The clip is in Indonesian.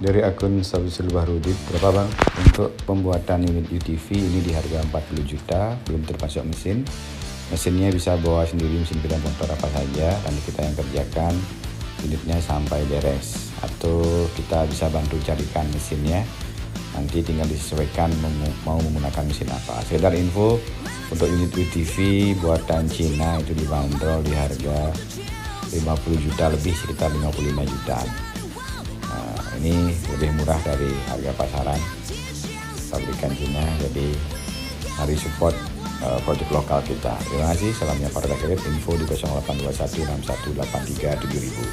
Dari akun Sabisul Bahrudin, berapa bang untuk pembuatan unit UTV ini di harga 40 juta, belum termasuk mesin. Mesinnya bisa bawa sendiri, mesin sepeda motor apa saja, nanti kita yang kerjakan unitnya sampai beres, atau kita bisa bantu carikan mesinnya, nanti tinggal disesuaikan mau menggunakan mesin apa. Sekedar info, untuk unit UTV buatan Cina itu dibanderol di harga 50 juta lebih, sekitar 55 jutaan. Ini lebih murah dari harga pasaran pabrikan Cina, jadi mari support produk lokal kita. Terima kasih. Salamnya para rakyat. Info di 0821 6183 7000.